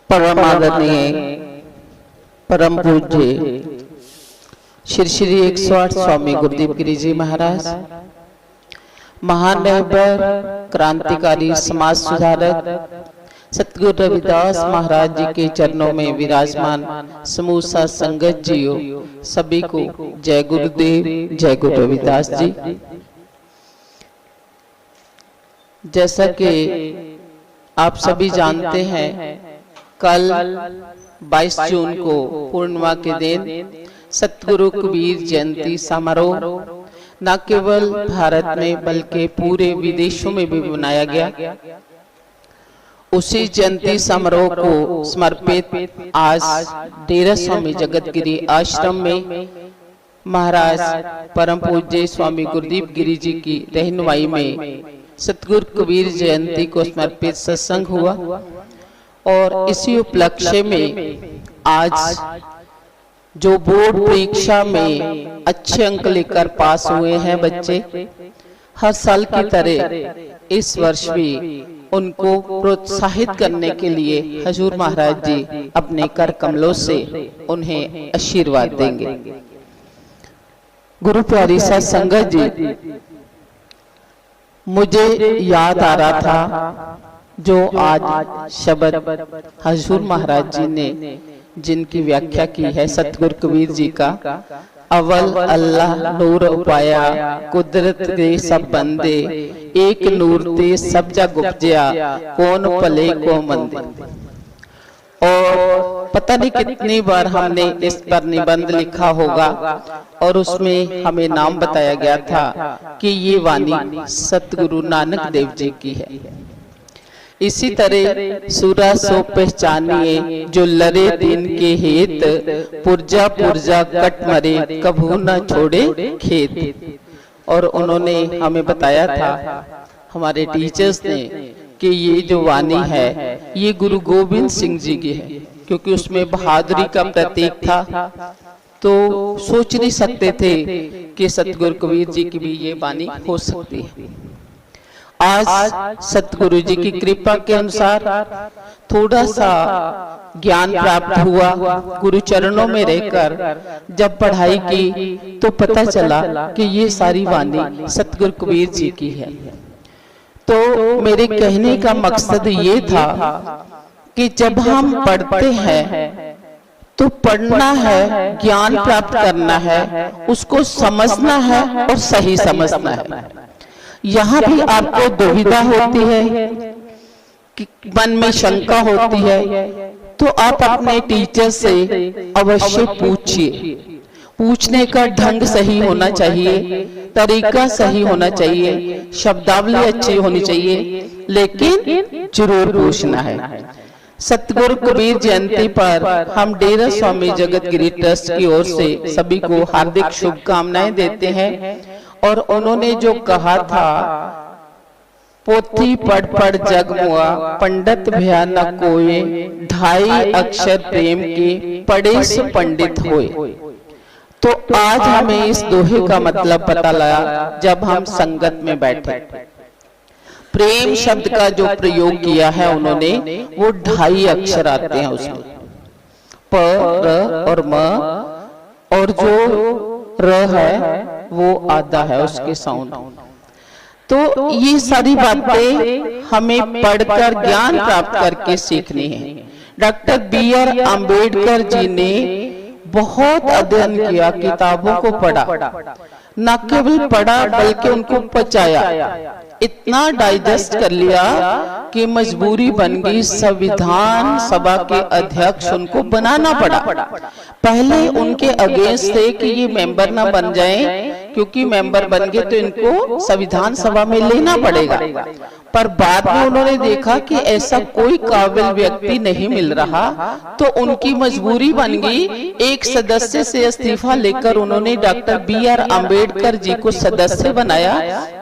परम आदरणीय परम पूज्य श्री श्री 108 स्वामी गुरुदेव गिरी जी महाराज, महान रहबर, क्रांतिकारी, समाज सुधारक सतगुरु रविदास महाराज जी के चरणों में विराजमान समूह संगत जियो, सभी को जय गुरुदेव, जय गुरु रविदास जी। जैसा कि आप सभी जानते हैं, कल 22 जून को पूर्णिमा के दिन सतगुरु कबीर जयंती समारोह न केवल भारत में बल्कि पूरे विदेशों में भी मनाया गया। उसी जयंती समारोह को समर्पित आज डेरा स्वामी जगतगिरी आश्रम में महाराज परम पूज्य स्वामी गुरुदेव गिरी जी की रहनुमाई में सतगुरु कबीर जयंती को समर्पित सत्संग हुआ और इसी उपलक्ष्य में आज जो बोर्ड परीक्षा में अच्छे अंक लेकर पास हुए हैं बच्चे, हर साल की तरह इस वर्ष भी उनको प्रोत्साहित करने के लिए हजूर महाराज जी अपने कर कमलों से उन्हें आशीर्वाद देंगे। गुरु प्यारी सा संगत जी, मुझे याद आ रहा था जो आज शब्द हजूर महाराज जी ने जिनकी व्याख्या की है सतगुरु कबीर जी का, अव्वल अल्लाह नूर उपाया, कुदरत के सब बंदे, एक नूर ते सब जग उपजया, कौन भले को मंदे। और पता नहीं कितनी बार हमने इस पर निबंध लिखा होगा और उसमें हमें नाम बताया गया था कि ये वाणी सतगुरु नानक देव जी की है। इसी तरह सूरा सो पहचानिए जो लरे दिन के हेत, पुरजा पुरजा कट मरे कभू न छोड़े खेत। और उन्होंने हमें बताया था, हमारे टीचर्स ने, कि ये जो वाणी है ये गुरु गोविंद सिंह जी की है, क्योंकि उसमें बहादुरी का प्रतीक था। तो सोच नहीं सकते थे कि सतगुरु कबीर जी की भी ये वाणी हो सकती है। आज सतगुरु जी की कृपा के अनुसार थोड़ा सा ज्ञान प्राप्त हुआ। गुरु चरणों में रहकर जब पढ़ाई की तो पता चला कि ये सारी वाणी सतगुरु कबीर जी की है। तो मेरे कहने का मकसद ये था कि जब हम पढ़ते हैं तो पढ़ना है, ज्ञान प्राप्त करना है, उसको समझना है और सही समझना है। यहाँ भी आपको दुविधा होती है कि मन में शंका होती है, तो आप अपने टीचर से अवश्य पूछिए। पूछने का ढंग सही होना चाहिए, तरीका सही होना चाहिए, शब्दावली अच्छी होनी चाहिए, लेकिन जरूर पूछना है। सतगुरु कबीर जयंती पर हम डेरा स्वामी जगतगिरी ट्रस्ट की ओर से सभी को हार्दिक शुभकामनाएं देते हैं। और उन्होंने जो कहा था, पोथी पढ़ पढ़ जग मुआ, पंडित भया न कोई, ढाई अक्षर प्रेम के पढ़े सो पंडित होए। तो आज हमें इस दोहे का मतलब पता लगा जब हम संगत में बैठे। प्रेम शब्द का जो प्रयोग किया है उन्होंने, वो 2.5 अक्षर आते हैं उसमें, प, र और म, और जो र है वो आधा है उसके साउंड। तो ये सारी बातें हमें पढ़कर ज्ञान प्राप्त करके सीखनी है। Doctor B R. अम्बेडकर जी ने बहुत अध्ययन किया, किताबों को पढ़ा, न केवल पढ़ा बल्कि उनको पचाया, इतना डाइजेस्ट कर लिया कि मजबूरी बन गई, संविधान सभा के अध्यक्ष उनको बनाना पड़ा। पहले उनके अगेंस्ट थे कि ये मेंबर ना बन जाएं, क्योंकि मेंबर बन गए तो इनको संविधान सभा में लेना पड़ेगा। पर बाद में उन्होंने देखा कि ऐसा कोई काबिल व्यक्ति नहीं मिल रहा, तो उनकी मजबूरी बन गई, एक सदस्य से इस्तीफा लेकर उन्होंने डॉक्टर बी.आर. अम्बेडकर जी को सदस्य बनाया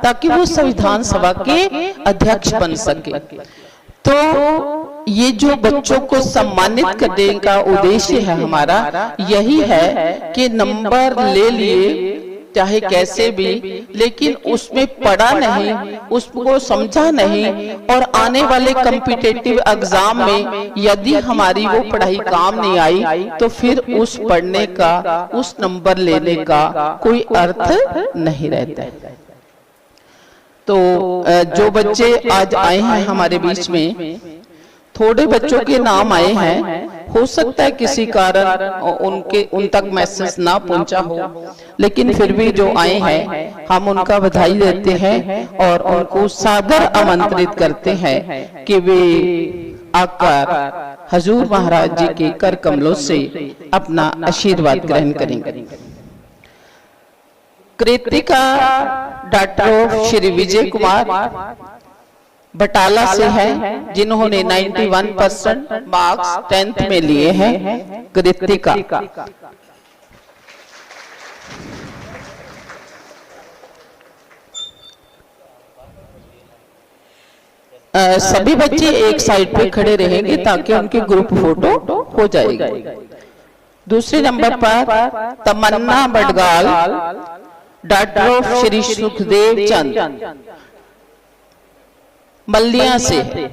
ताकि वो संविधान सभा के अध्यक्ष बन सके। तो ये जो बच्चों को सम्मानित करने का उद्देश्य है हमारा, यही है कि नंबर ले लिए चाहे कैसे भी, लेकिन उसमें पढ़ा नहीं, उसको समझा नहीं, और आने वाले कॉम्पिटिटिव एग्जाम में यदि हमारी वो पढ़ाई काम नहीं आई तो फिर उस पढ़ने का, उस नंबर लेने का कोई अर्थ नहीं रहता है। तो जो बच्चे आज आए हैं हमारे बीच में, थोड़े बच्चों के नाम आए हैं, हो सकता है किसी कारण उन तक मैसेज ना पहुंचा हो, लेकिन फिर भी जो आए हैं हम उनका बधाई देते हैं और उनको सादर आमंत्रित करते हैं कि वे आकर हजूर महाराज जी के कर कमलों से अपना आशीर्वाद ग्रहण करेंगे। कृतिका डॉक्टर श्री विजय कुमार बटाला से है, जिन्होंने 91% मार्क्स 10th में लिए हैं। कृतिका सभी बच्चे एक साइड पे खड़े रहेंगे ताकि उनकी ग्रुप फोटो हो जाएगी। दूसरे नंबर पर तमन्ना बडगाल डॉक्टर श्री सुखदेव चंद मल्लिया से,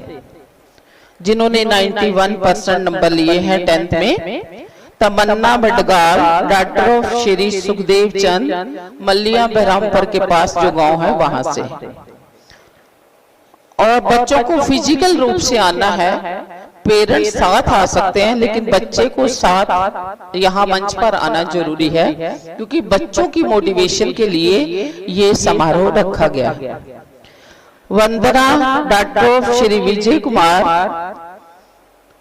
जिन्होंने 91% नंबर लिए हैं 10th में। तमन्ना बडगाल डॉक्टर श्री सुखदेव चंद मल्लिया बहरामपुर के पास जो गांव है वहां से। और बच्चों को फिजिकल रूप से आना है, पेरेंट्स साथ आ सकते हैं, लेकिन बच्चे को साथ यहाँ मंच पर आना जरूरी है, क्योंकि बच्चों की मोटिवेशन के लिए ये समारोह रखा गया। वंदना डॉक्टर श्री विजय कुमार,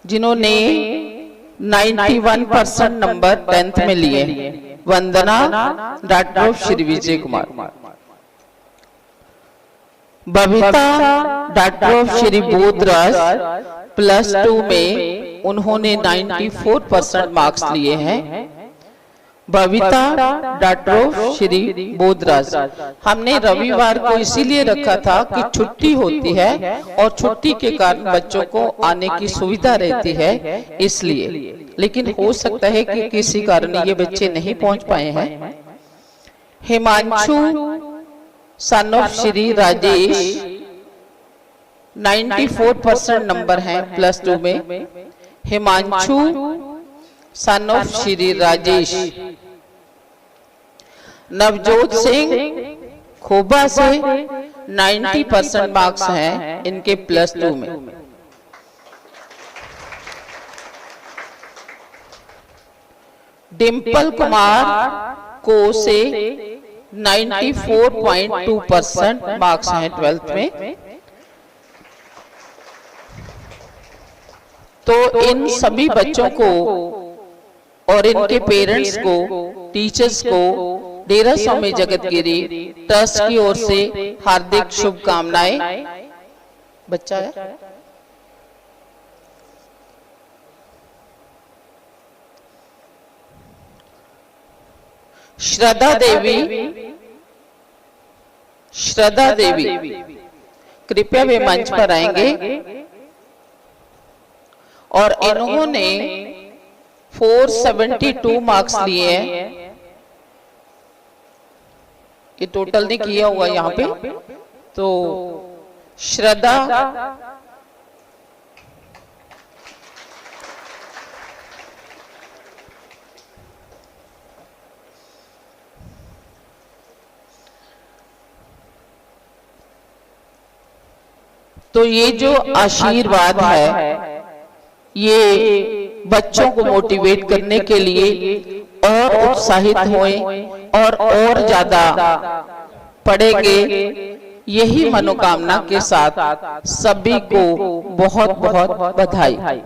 जिन्होंने 91% नंबर 10th में लिए। वंदना डॉक्टर श्री विजय कुमार। बबीता डॉक्टर श्री बोधराज +2 में उन्होंने 94% मार्क्स लिए हैं। बबीता डॉक्टर श्री बोधराज। हमने रविवार को इसीलिए रखा था कि छुट्टी होती है और छुट्टी के कारण बच्चों को आने की सुविधा रहती है, इसलिए। लेकिन हो सकता है कि किसी कारण ये बच्चे नहीं पहुंच पाए हैं। Himanshu son of Shri Rajesh 94% number हैं +2 में। Himanshu son of Shri Rajesh. नवजोत सिंह खोबा से 90% मार्क्स हैं इनके +2 में। डिम्पल कुमार को से 94.2% मार्क्स हैं 12th में। तो इन सभी बच्चों को और इनके पेरेंट्स को, टीचर्स को डेरा स्वामी जगतगिरी ट्रस्ट की ओर से हार्दिक शुभकामनाएं। बच्चा है श्रद्धा देवी। श्रद्धा देवी कृपया वे मंच पर आएंगे। और इन्होंने 472 मार्क्स लिए हैं। ये टोटल नहीं किया हुआ यहाँ पे। तो श्रद्धा तो ये जो आशीर्वाद है ये बच्चों को मोटिवेट करने के लिए और उत्साहित होएं और ज्यादा पढ़ेंगे, यही मनोकामना के साथ सभी को बहुत बहुत बधाई।